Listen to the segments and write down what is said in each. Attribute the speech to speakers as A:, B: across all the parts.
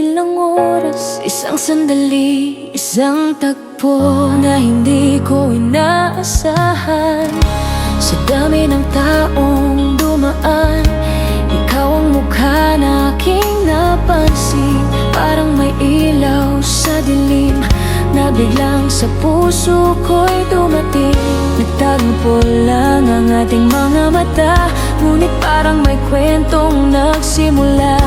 A: tigil ng oras. Isang sandali, isang tagpo na hindi ko inaasahan. Sa dami ng taong dumaan, ikaw ang mukha na aking napansin. Parang may ilaw sa dilim na biglang sa puso ko'y dumating. Nagtagpo lang ang ating mga mata, ngunit parang may kwentong nagsimula.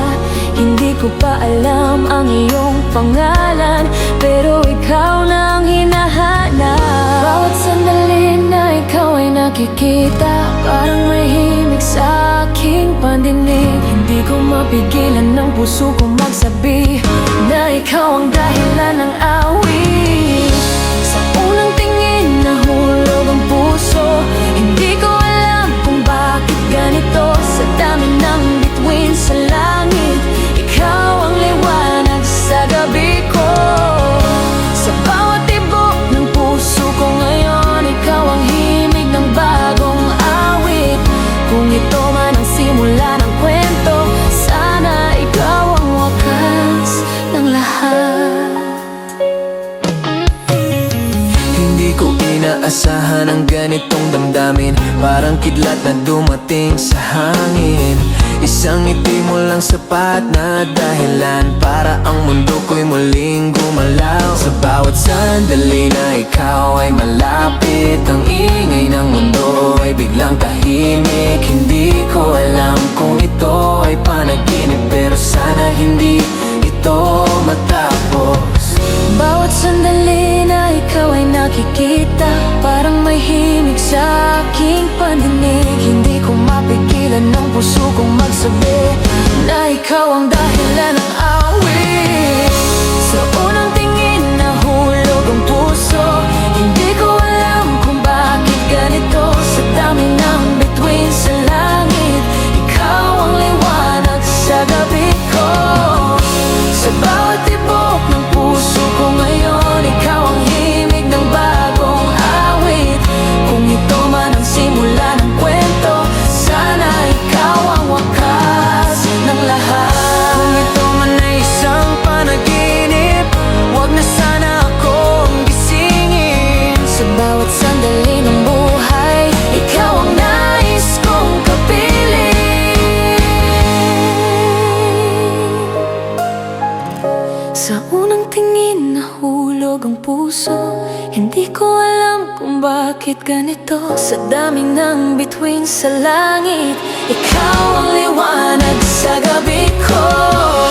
A: Hindi ko pa alam ang iyong pangalan, pero ikaw na ang hinahanap. Bawat sandali na ikaw ay nakikita, parang may himig sa aking pandinig. Hindi ko mapigilan ng puso kong magsabi na ikaw ang dahilan ng awit. Sa unang tingin nahulog ang puso, hindi ko alam kung bakit ganito. Sa dami ng bituin sa langit, ikaw ang liwanag sa gabi ko. Sa bawat tibok ng puso ko ngayon, ikaw ang himig ng bagong awit. Kung ito man ang simula ng kwento, sana ikaw ang wakas ng lahat.
B: Hindi ko inaasahan ang ganitong damdamin, parang kidlat na dumating sa hangin. Isang ngiti mo lang sapat na dahilan para ang mundo ko'y muling gumalaw. Sa bawat sandali na ikaw ay malapit, ang ingay ng mundo ay biglang tahimik. Hindi ko alam kung ito ay panaginip, pero sana hindi ito matapos.
A: Bawat sandali na ikaw ay nakikita, parang may himig sa aking pandinig. Hindi ko mapigilan ng puso kong magsabi na ikaw ang dahilan ng awit. Sa unang tingin nahulog ang puso, hindi ko alam kung bakit ganito. Sa dami ng bituin sa langit, ikaw ang liwanag sa gabi ko. Sa bawat tibok ng puso ko ngayon, ikaw ang himig ng bagong awit. Kung ito man ang simula ng kwento, sana ikaw ang wakas ng lahat.
B: Kung ito man ay isang panaginip, wag na sana akong gisingin.
A: Sa bawat sandali ng buhay, ikaw ang nais kong kapiling. Sa unang tingin nahulog ang puso, hindi ko alam kung bakit ganito. Sa daming ng bituin sa langit, ikaw ang liwanag sa gabi ko.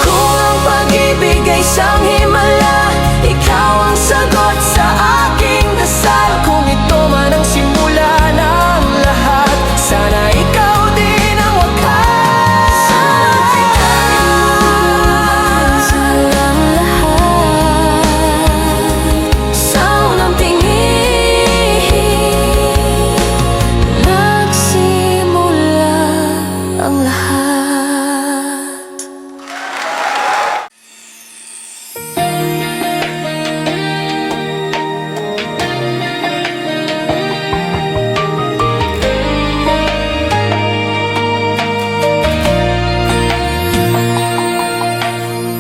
B: Kung ang pag-ibig ay isang himala, ikaw ang sagot sa aking dasal. Kung ito man ang simula ng lahat, sana ikaw din ang wakas.
A: Sa lang lahat, sa unang tingin, nagsimula ang lahat.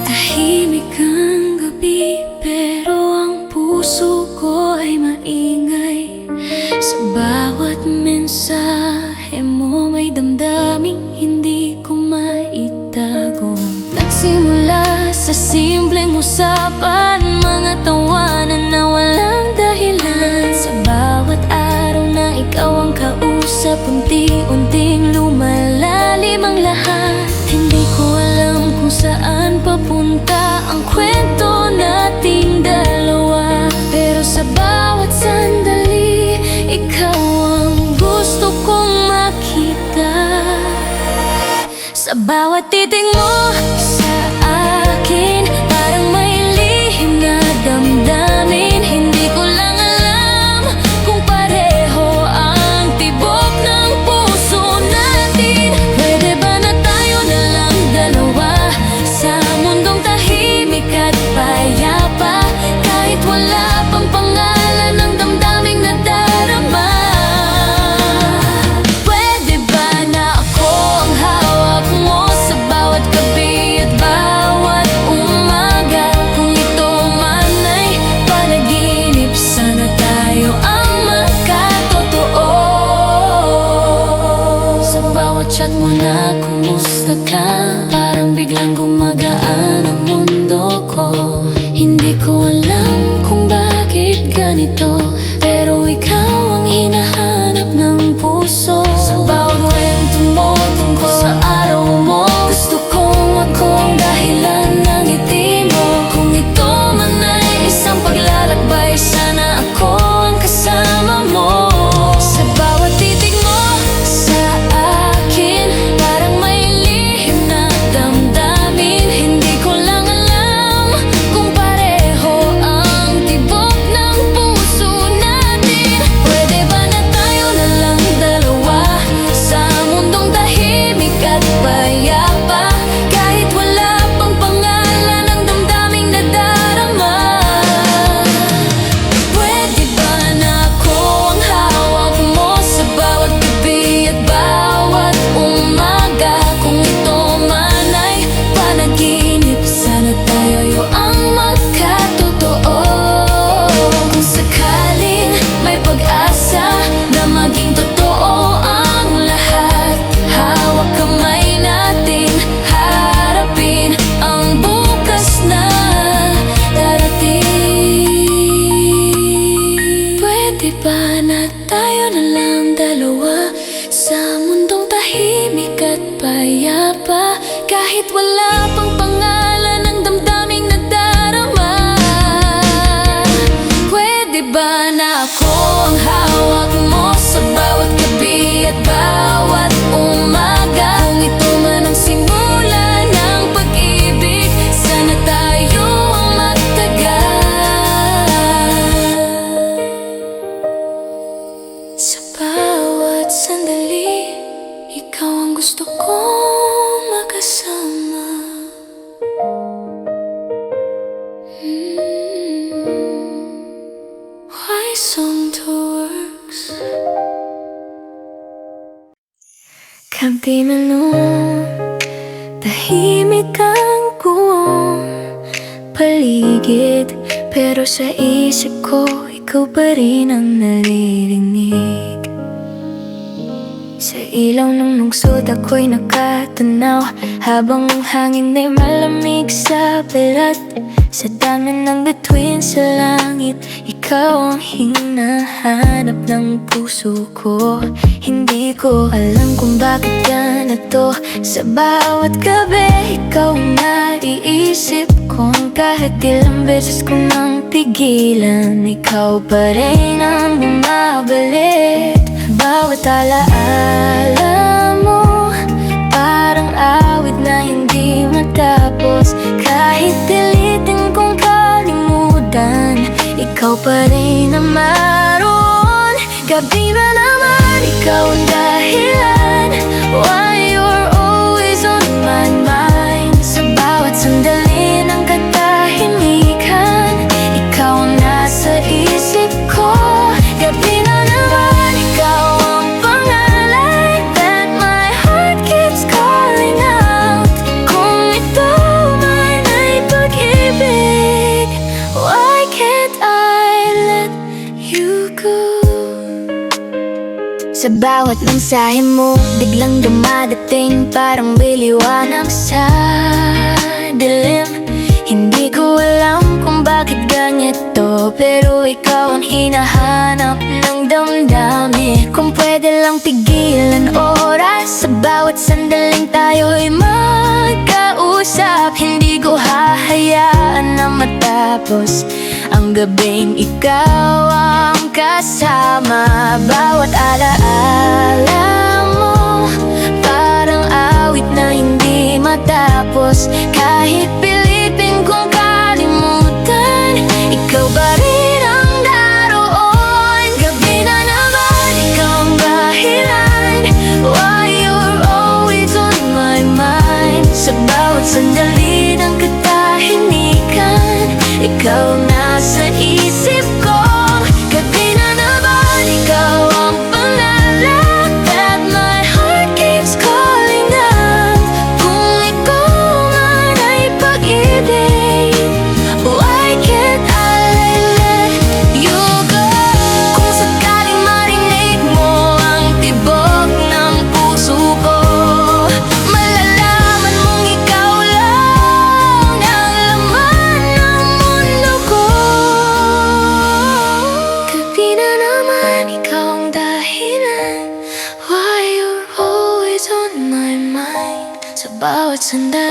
A: Tahimik ang gabi, pero ang puso ko ay maingay. Sa bawat mensahe mo may damdaming hindi ko maitago. Nagsimula sa simpleng usapan, mga tawanan na walang dahilan. Sa bawat araw na ikaw ang kausap, unti-unting lumalalim ang lahat. Hindi ko alam kung saan papunta ang kwento nating dalawa, pero sa bawat sandali, ikaw ang gusto kong makita. Sa bawat titig mo sa akin, parang may lihim na damdamin. Hindi ko lang alam kung pareho ang tibok ng puso natin. Pwede ba na tayo na lang dalawa sa mundong tahimik at payapa, kahit wala pang pangalan ng damdaming nadarama? Pwede ba na ako ang hawak mo sa bawat gabi chat mo na kumusta ka, parang biglang gumagaan ang mundo ko. Hindi ko alam kung bakit ganito, pero ikaw ang hinahanap ng puso. Sa bawat kwento mo tungkol sa araw mo, gusto kong ako ang dahilan ng ngiti mo. Kung ito man ay isang paglalakbay, sana ako ang kasama mo. Sa bawat titig mo sa akin, parang may lihim na damdamin. Hindi ko lang alam kung pareho ang tibok ng puso natin. Pwede ba na tayo na lang dalawa sa mundong tahimik at payapa, kahit wala pang pangalan ng damdaming nadarama? Pwede ba na ako ang hawak mo sa bawat gabi at bawat umaga? Kung ito man ay panaginip, sana tayo ang magkatotoo. Kung sakaling may pag-asa na maging totoo ang lahat, hawak kamay natin, harapin ang bukas na darating. Pwede ba na tayo na lang dalawa sa mundong tahimik at payapa, kahit wala pang pangalan ng damdaming nadarama? Pwede ba na ako ang hawak mo sa bawat gabi at bawat umaga? Kung ito man ang simula ng pag-ibig, sana tayo ang magtagal. Sa bawat sandali, ikaw ang gusto kong makasama. Why song to works? Gabi man noon, tahimik ang buong paligid, pero sa isip ko, ikaw pa rin ang naririnig. Sa ilaw ng lungsod ako'y nakatanaw, habang ang hangin ay malamig sa balat. Sa dami ng bituin sa langit, ikaw ang hinahanap ng puso ko. Hindi ko alam kung bakit ganito, sa bawat gabi ikaw ang naiisip ko. Kahit ilang beses ko nang pigilan, ikaw pa rin ang bumabalik. Bawat alaala mo, parang awit na hindi matapos. Kahit pilitin kong kalimutan, ikaw pa rin ang maroon. Gabi na naman, ikaw ang dahilan why you're always on my mind. Sa bawat sandali ng katahimikan, ikaw ang nasa isip ko. Gabi na naman, ikaw ang pangalan that my heart keeps calling out. Kung ito man ay pag-ibig, why can't I let you go? Sa bawat mensahe mo, biglang dumadating, parang may liwanag sa dilim. Hindi ko alam kung bakit ganito, pero ikaw ang hinahanap ng damdamin. Kung pwede lang pigilan oras, sa bawat sandaling tayo'y magkausap. Hindi ko hahayaan na matapos ang gabing ikaw ang kasama. Bawat alaala mo, parang awit na hindi matapos. Kahit pilitin kong kalimutan, ikaw pa rin ang naroon. Gabi na naman, ikaw ang dahilan why you're always on my mind. Sa bawat sandali ng katahimikan, ikaw ang nasa isip ko. Gabi na naman, ikaw ang pangalan that my heart keeps calling out. Kung ikaw man ay pag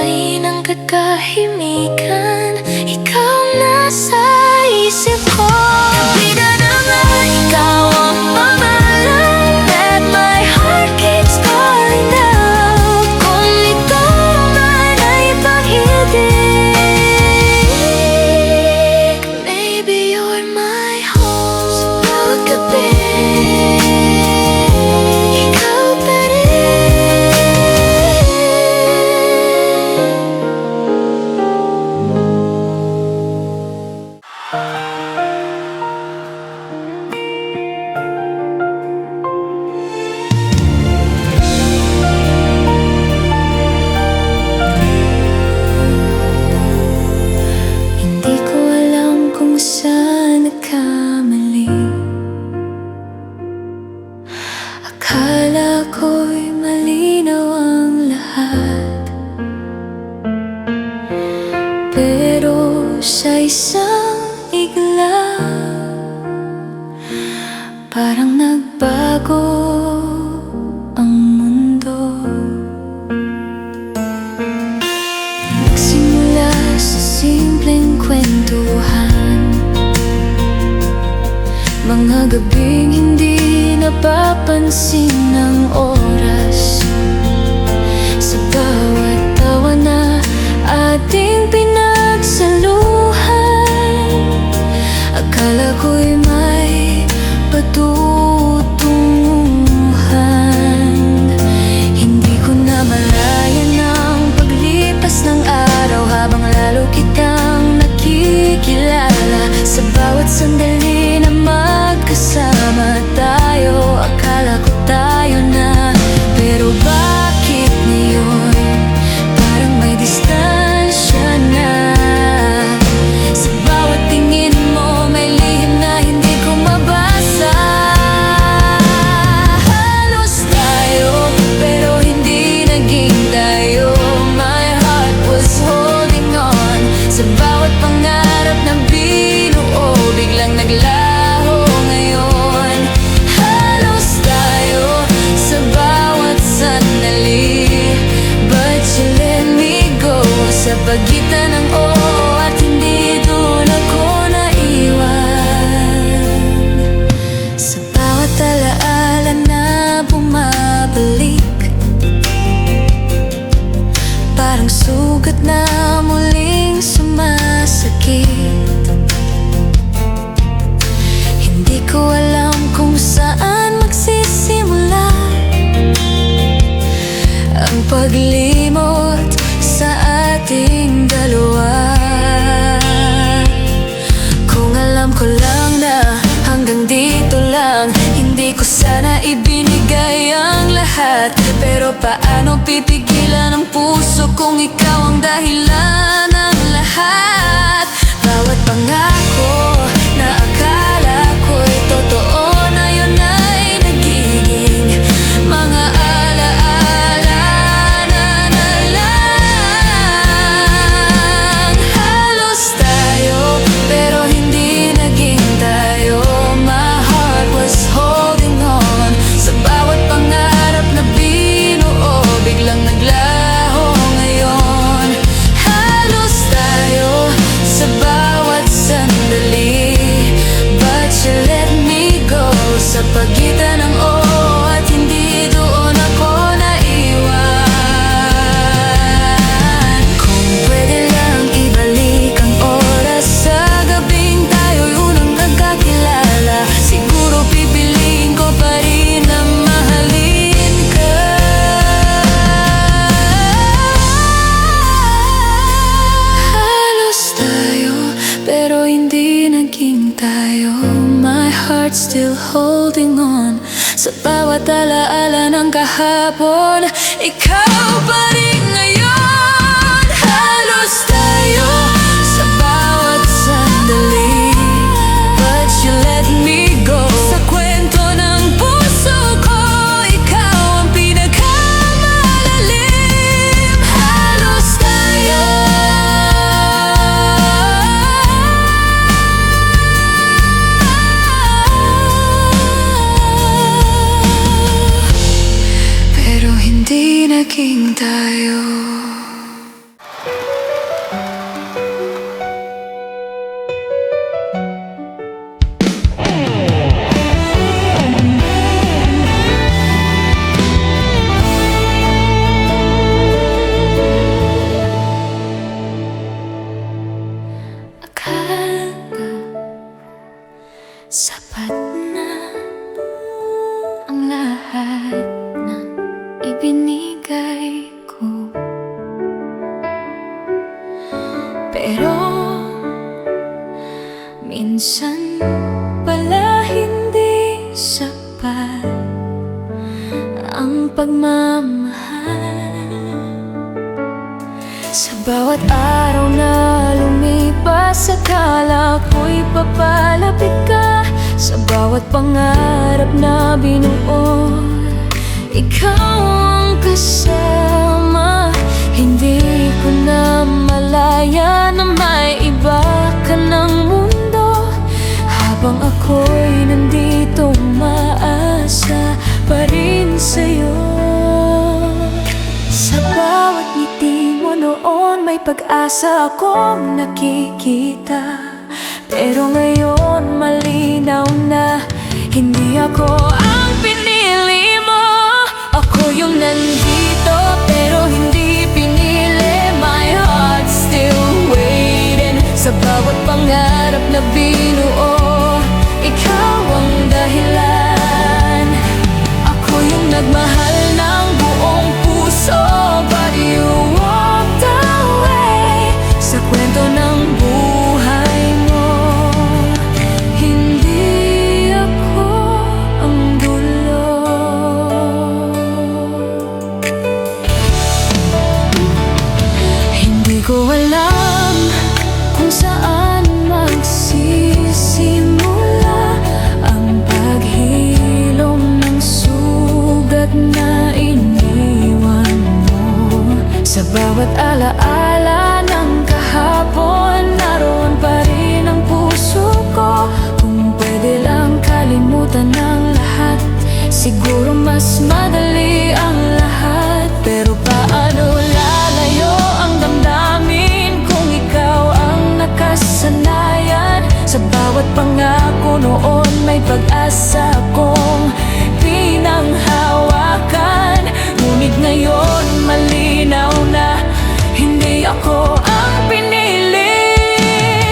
A: lupain ang katahimikan. Ikaw ang nasa isip ko. Kabida na nga, ikaw ang pangalan that my heart keeps calling out. Kung ikaw man ay pag-ibig, maybe you're my home. Sa bawat gabi, ikaw pa rin. Hindi ko alam kung saan nagkamali. Akala ko'y malinaw ang lahat, pero sa isang igla, parang nagbago ang mundo. Nagsimula sa simpleng kwentuhan, mga gabing hindi napapansin ng oras. Sa bawat tawa na ating pinagsaluhan, akala ko'y may patutunguhan. Hindi ko na malayan ang paglipas ng araw, habang lalo kitang nakikilala. Sa bawat sandali na magkasama tayo, akala ko tayo na. Pero bakit ngayon parang may distansya na? Sa bawat tingin mo may lihim na hindi ko mabasa. Halos tayo, pero hindi naging tayo. My heart was holding on. Sa bawat pangarap na binuo, biglang naglaho ngayon. Halos tayo sa bawat sandali, but you let me go. Sa pagitan ng oo at hindi, doon ako naiwan. Sa bawat alaala na bumabalik, parang sugat na muling sumasakit. Hindi ko alam kung saan magsisimula ang paglimot sa ating dalawa. Kung alam ko lang na hanggang dito lang, hindi ko sana ibinigay ang lahat. Pero paano pipigilan ang puso kung ikaw ang dahilan ng lahat? Bawat pangako na akala ko'y totoo na, yun ay nagiging mga alaala na lang. Halos tayo, pero hindi naging tayo. My heart was holding on. Sa bawat pangarap na binuo, biglang naglaho ngayon. Halos tayo sa bawat sandali, but you let me go. Sa pagitan ng oo at hindi, doon ako naiwan. Kung pwede lang ibalik ang oras sa gabing tayo'y unang nagkakilala, siguro pipiliin ko pa rin na mahalin ka. Halos tayo, pero hindi naging tayo. My heart still holding on. Sa bawat alaala ng kahapon, ikaw pa rin ngayon. Halos tayo sa bawat sandali, but you let me go. Sa kwento ng puso ko, ikaw ang pinakamalalim. Halos tayo. Pero hindi naging tayo. minsan pala hindi sapat ang pagmamahal. Sa bawat araw na lumipas, akala ko'y papalapit ka. Sa bawat pangarap na binuo, ikaw ang kasama. Hindi ko na malaya na may iba ka ng mundo. Habang ako'y nandito, umaasa pa rin sa'yo. Sa bawat ngiti mo noon, may pag-asa akong nakikita. Pero ngayon malinaw na hindi ako ang pinili mo. Ako yung nandito pero hindi pinili. My heart's still waiting. Sa bawat pangarap na binuo, ikaw ang dahilan. Ako yung nagmahal ng buong puso, but you walked away. Sa kwento ng buhay mo, hindi ako ang dulo. Hindi ko alam kung saan magsisimula ang paghilom ng sugat na iniwan mo. Sa bawat alaala ng kahapon, naroon pa rin ang puso ko. Kung pwede lang kalimutan ang lahat, siguro mas madali ang lahat. Pero paano lalayo ang damdamin kung ikaw ang nakasanayan? Sa bawat pangako noon, may pag-asa kong pinanghawakan. Ngunit ngayon malinaw na hindi ako ang pinili.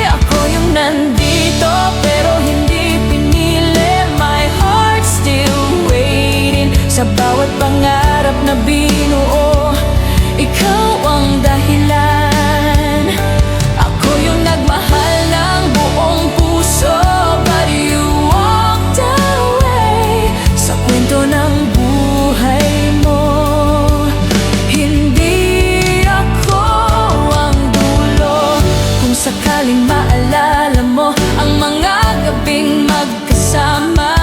A: Ako yung nandito pero hindi pinili. My heart's still waiting. Sa bawat pangarap na binuo, ikaw ang dahilan. Ako yung nagmahal ng buong puso, but you walked away. Sa kwento ng buhay mo, hindi ako ang dulo. Kung sakaling maalala mo ang mga gabing magkasama,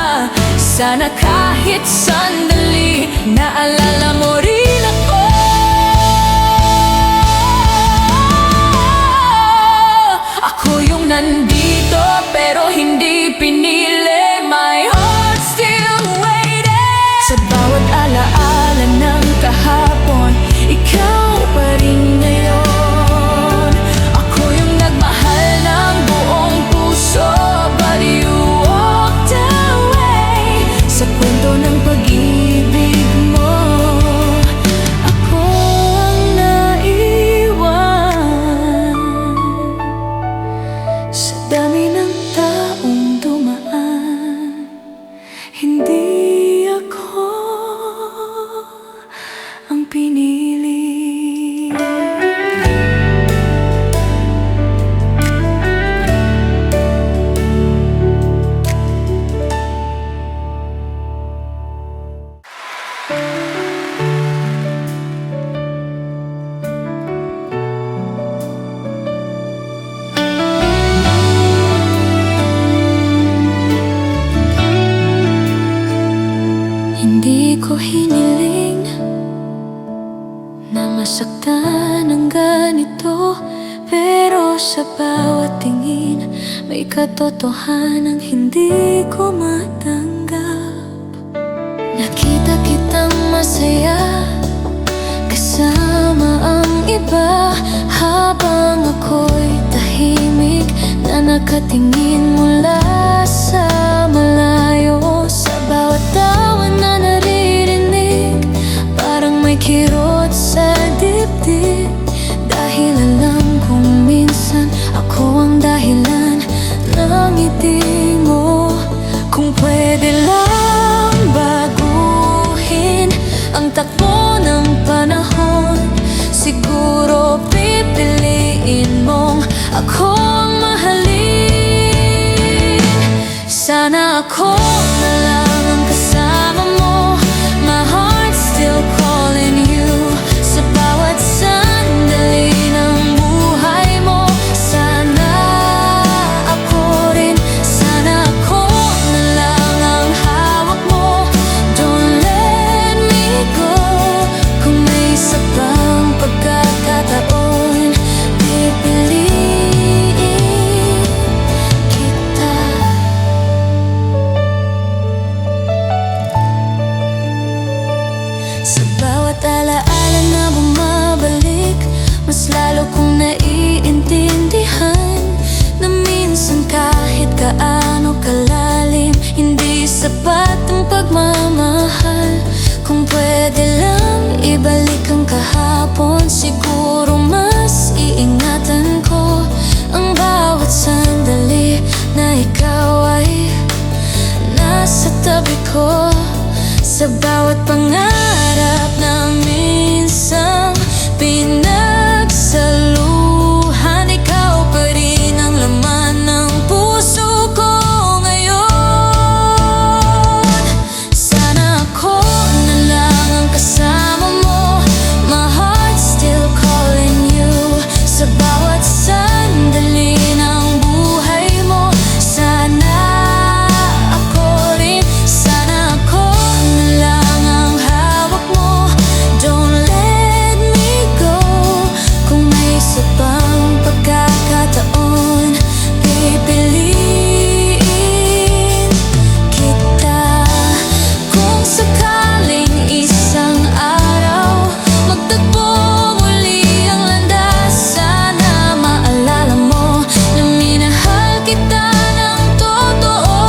A: sana kahit sandali naalala mo rin ako. Ako yung nandito pero hindi pinili. My heart's still waiting. Sa bawat alaala ng kahapon, ikaw pa rin ngayon. Ako yung nagmahal ng buong puso, but you walked away. Sa kwento ng pag-ibig mo, ako ang naiwan. Sa dami ng taong dumaan, hindi ako ang pinili. Hindi ko hiniling na masaktan ng ganito, pero sa bawat tingin may katotohanang hindi ko matanggap. Nakita kitang masaya kasama ang iba, habang ako'y tahimik na nakatingin mula sa malayo. Sa bawat tawa na naririnig, parang may kirot sa dibdib. Dahil alam kong minsan ako ang dahilan ng ngiti mo. Kung pwede lang baguhin ang takbo ng panahon, siguro pipiliin mong ako ang mahalin. ako na lang ang kasama mo. My heart's still calling you. Sa bawat sandali ng buhay mo. Sana ako rin, sana ako na lang ang hawak mo. Don't let me go. Kung may isa pang pagkakataon, pipiliin kita. Sa bawat alaala na bumabalik, mas lalo kong naiintindihan na minsan kahit kaano kalalim, hindi sapat ang pagmamahal. Kung pwede lang ibalik ang kahapon, siguro mas iingatan ko ang bawat sandali na ikaw ay nasa tabi ko. Sa bawat pangarap na minsang pinagsaluhan, ikaw pa rin ang laman ng puso ko ngayon. Sana ako na lang ang kasama mo. My heart's still calling you. Sa bawat sandali ng buhay mo. Sana ako rin, sana ako na lang ang hawak mo. Don't let me go. Kung may isa pang pagkakataon, pipiliin kita. Kung sakaling isang araw magtagpo muli ang landas, sana maalala mo na minahal kita ng totoo.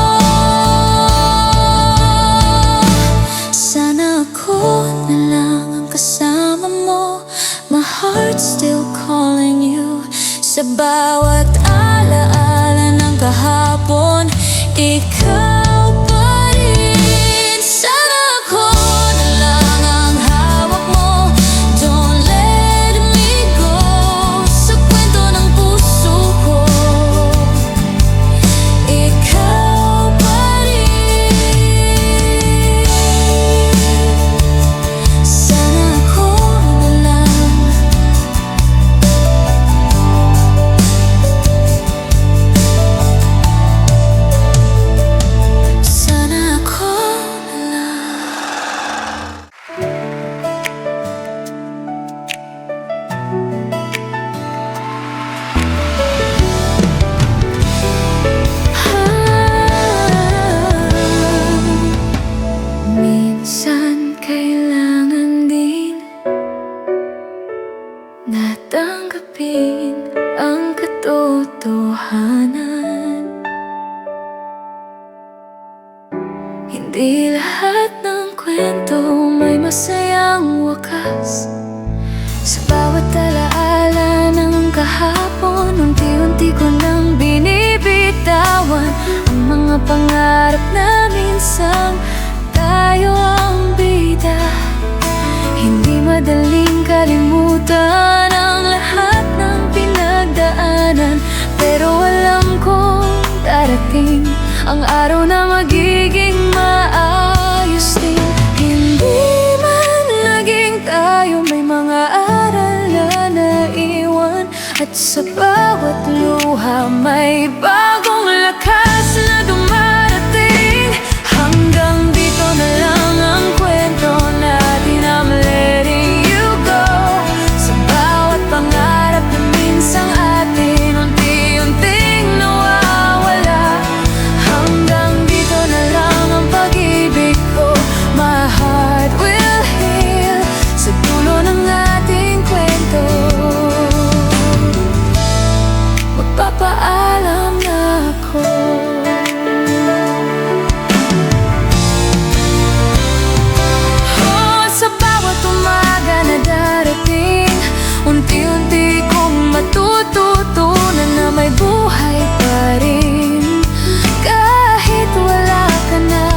A: Sana ako na lang ang kasama mo. My heart's still calling you. Sa bawat alaala ng kahapon, ikaw pa rin. Sana ako na lang ang hawak mo. Don't let me go. Sa kwento ng puso ko, ikaw pa rin. Sana ako na lang. Sana ako na lang. Minsan kailangan din natanggapin ang katotohanan. Hindi lahat ng kwento may masayang wakas. Sa bawat alaala ng kahapon, unti-unti ko nang binibitawan ang mga pangarap na minsang tayo ang bida. Hindi madaling kalimutan ang lahat ng pinagdaanan, pero alam kong darating ang araw na magiging maayos din. Hindi man naging tayo, may mga aral na naiwan, at sa bawat luha may bagong lakas na dumarating. Hanggang dito na lang ang kwento natin. I'm letting you go. Sa bawat pangarap na minsang atin unti-unting nawawala. Hanggang dito na lang ang pag-ibig ko. My heart will heal sa dulo ng ating kwento. Magpapaalam na ako. Oh, sa bawat umaga na darating, unti-unti kong matututunan na may buhay pa rin. Kahit wala ka na,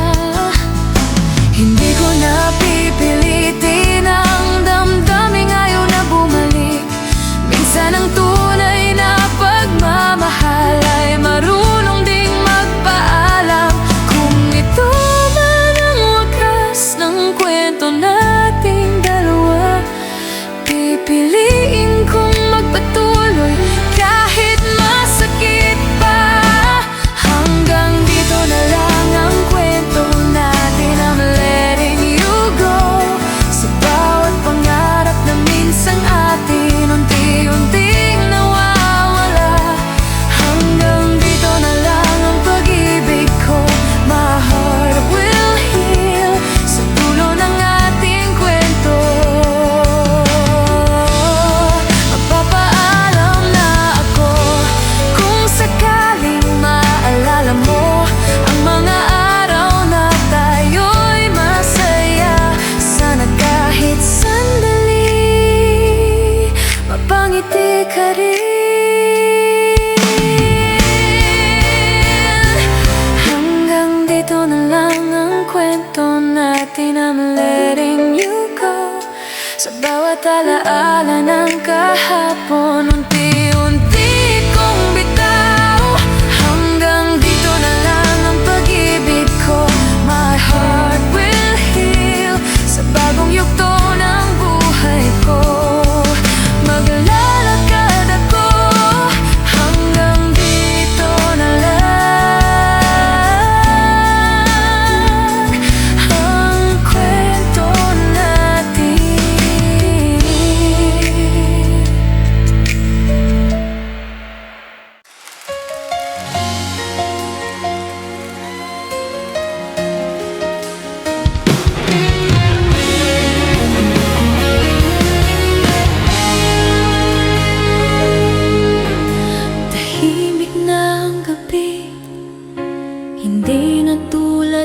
A: hindi ko na pipilitin ang damdaming ayaw na bumalik. Minsan ang tunay na pagmamahal ay marunong ding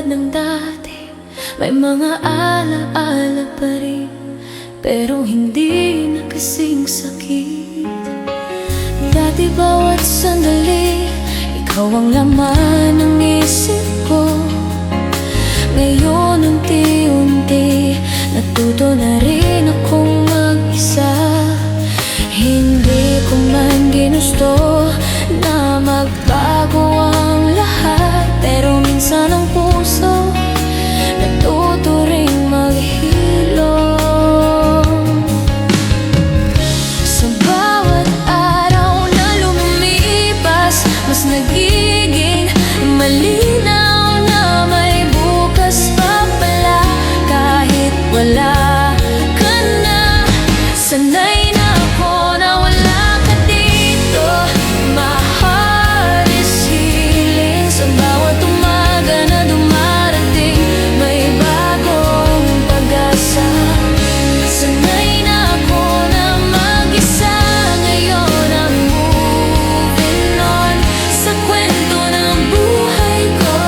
A: ng dati, may mga alaala pa rin, pero hindi na kasing sakit. Dati bawat sandali, ikaw ang laman ng isip ko. Ngayon unti-unti, natuto na rin akong mag-isa. Hindi ko man ginusto na magbago ang lahat, pero minsan ang puso natuto ring maghilom. Sa bawat araw na lumipas, mas nagiging malinaw na may bukas pa pala. Kahit wala ka na, sanay na ako na wala ka dito. My heart is healing. Sa bawat umaga na dumarating, may bagong pag-asa. Sanay na ako na mag-isa, ngayon I'm moving on. Sa kwento ng buhay ko,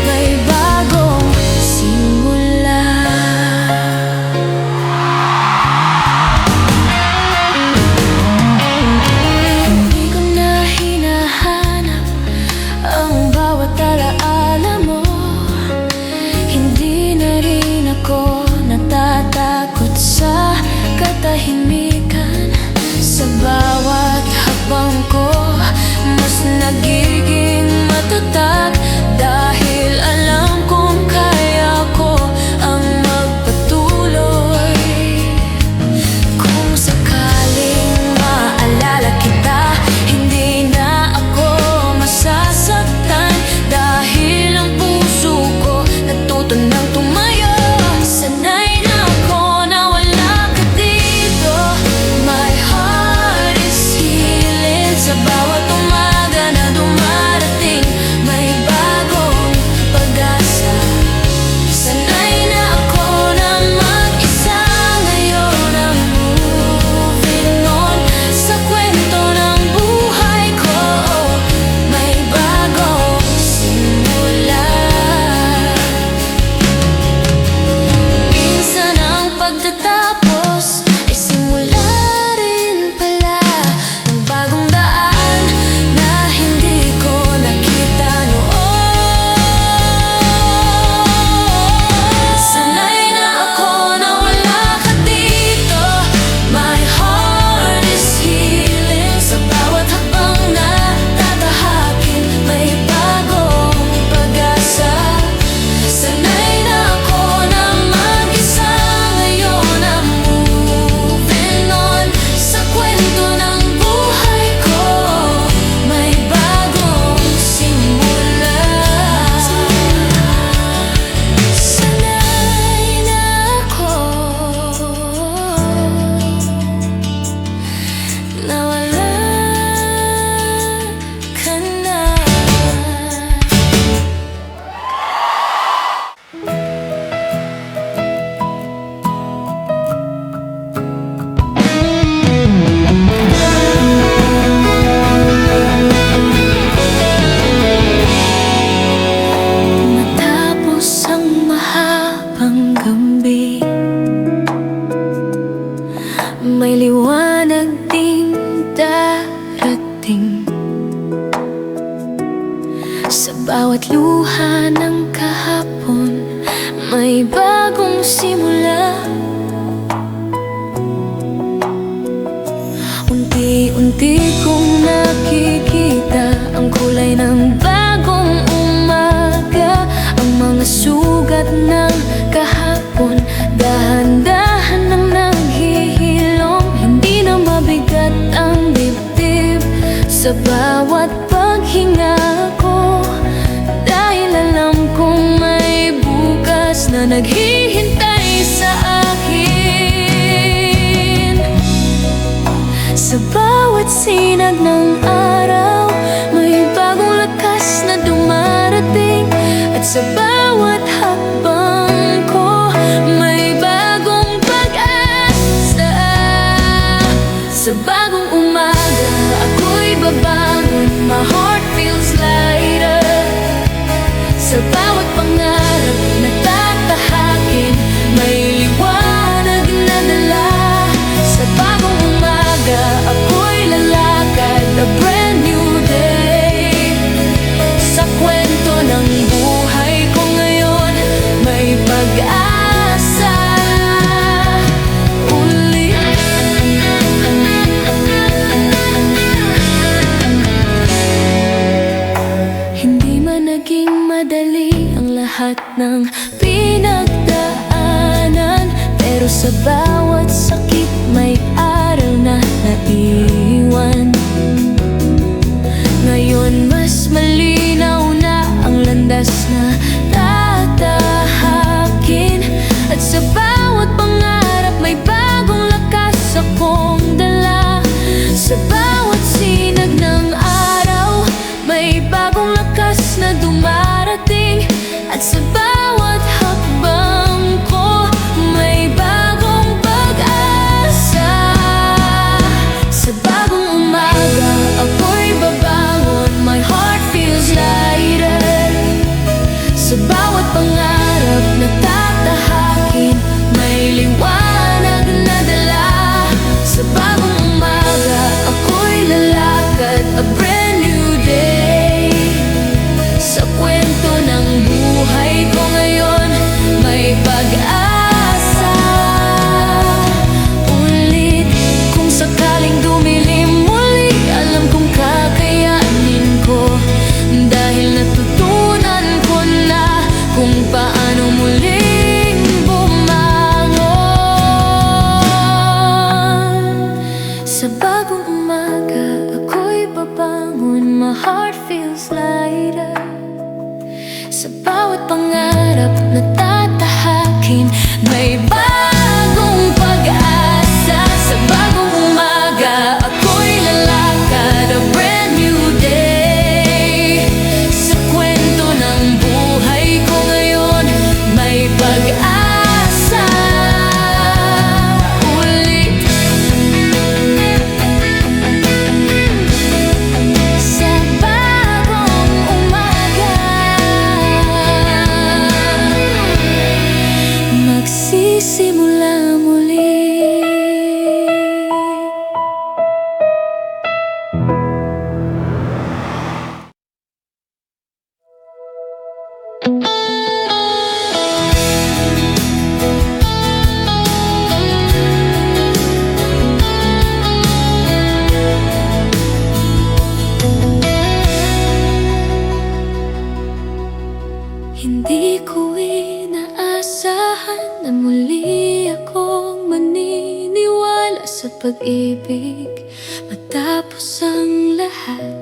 A: may bagong simula. Hindi ko na hinahanap ang bawat alaala mo. Hindi na rin ako natatakot sa katahimikan. Sa bawat habang ko, mas nagiging matatag, dahil alam kong kaya ko ang magpatuloy. Kung sakaling maalala kita, hindi na ako masasaktan, dahil ang puso ko natuto nang tumayo. Sanay na ako na wala ka dito. My heart is healing. Sa bawat umaga na dumarating, may bagong pag-asa. Sanay na ako na mag-isa, ngayon I'm moving on. Sa kwento ng buhay ko, may bagong simula. Minsan ang pagtatapos ay simula rin pala ng bagong daan na hindi ko nakita noon. Sanay na ako na wala ka dito. My heart is healing. Sa bawat hakbang na tatahakin, may bagong pag-asa. Sanay na ako na mag-isa, ngayon I'm moving on. Sa kwento ng buhay ko, may bagong simula. Sanay na ako na wala ka na. Matapos ang mahabang gabi, may liwanag ding darating. Sa bawat luha ng kahapon, may bagong simula. Unti-unti kong nakikita ang kulay ng bagong umaga. Ang mga sugat ng kahapon, dahan-dahan nang naghihilom. Hindi na mabigat ang dibdib sa bawat paghinga ko, dahil alam kong may bukas na naghihintay sa akin. Sa bawat sinag ng araw, may bagong lakas na dumarating. At sa bawat hakbang ko, may bagong pag-asa. Sa bagong umaga, ako'y babangon. My heart feels lighter. Sa bawat pangarap lahat ng pinagdaanan, pero sa bawat sakit may aral na naiwan. Ngayon mas malinaw na ang landas na tatahakin, at sa bawat pangarap may bagong lakas akong dala. Sa bawat sinag ng araw may bagong lakas na dumarating, at sa bawat hakbang ko may bagong pag-asa. Sa bagong umaga ako'y babangon, my heart feels lighter. Sa bawat pangarap na tatahakin may liwanag na dala. Sa bagong umaga ako'y lalakad, a brand new day. Sa kwento ng buhay ko ngayon may pag-asa. Ulit kung sakaling dumilim muli, alam kong kakayanin ko, dahil natutunan ko na kung paano muling bumangon. Sa bagong umaga ako'y babangon, my heart feels lighter. Sa bawat pangarap na tatahakin may bagong pag-asa. Sa bagong umaga ako'y lalakad, a brand new day. Sa kwento ng buhay ko ngayon may pag-asa. Ulit sa bagong umaga magsisimula muli. Hindi ko inaasahan na muli akong maniniwala sa pag-ibig matapos ang lahat.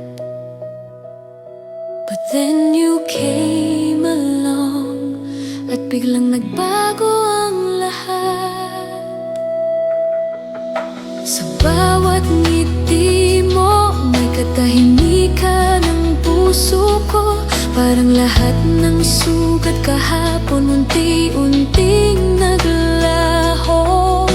A: But then you came along at biglang nagbago ang lahat. Sa bawat ngiti mo may katahimikan ng puso ko, parang lahat ng sugat kahapon unti-unting naglaho.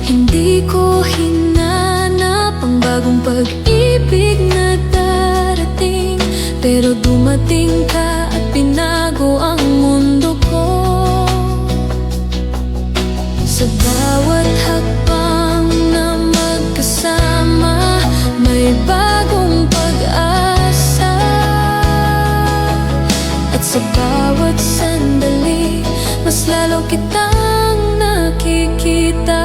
A: Hindi ko hinanap ang bagong pag-ibig na darating, pero dumating ka at binago ang mundo ko. Sa bawat hakbang na magkasama may bagong pag-asa, at sa bawat sandali mas lalo kitang nakikita.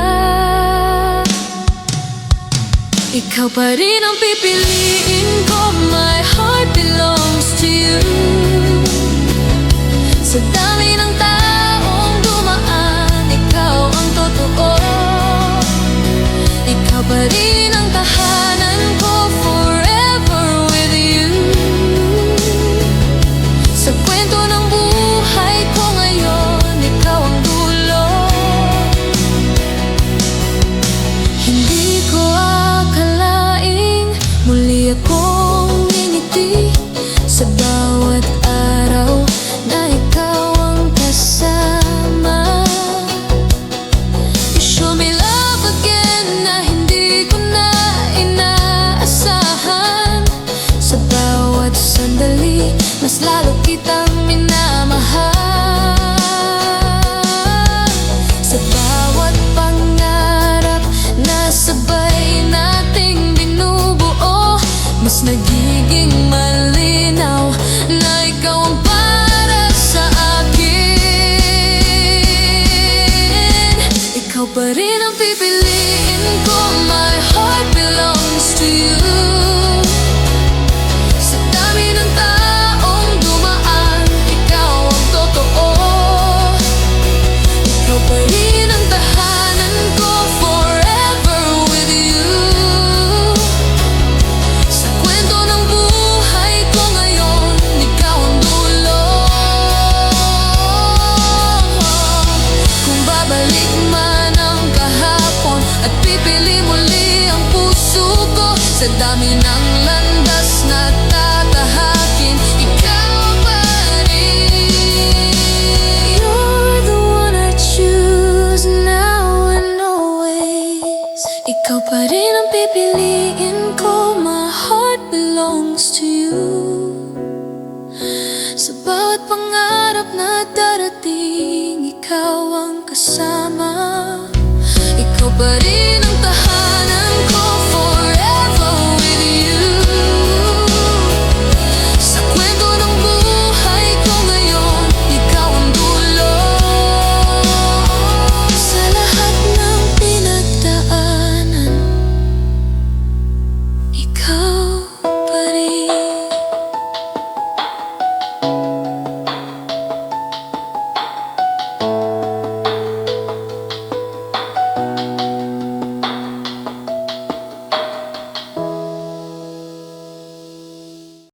A: Ikaw pa rin ang pipiliin ko, my heart belongs to you. Sa dami ng taong dumaan, ikaw ang totoo. Ikaw pa rin ang tahanan ko, forever with you. Sa kwento ng buhay ko ngayon, ikaw ang dulo. Hindi ko akalaing muli akong ngingiti sa bawat araw na ikaw ang kasama. You show me love again na hindi ko na inaasahan. Sa bawat sandali mas lalo kitang minamahal.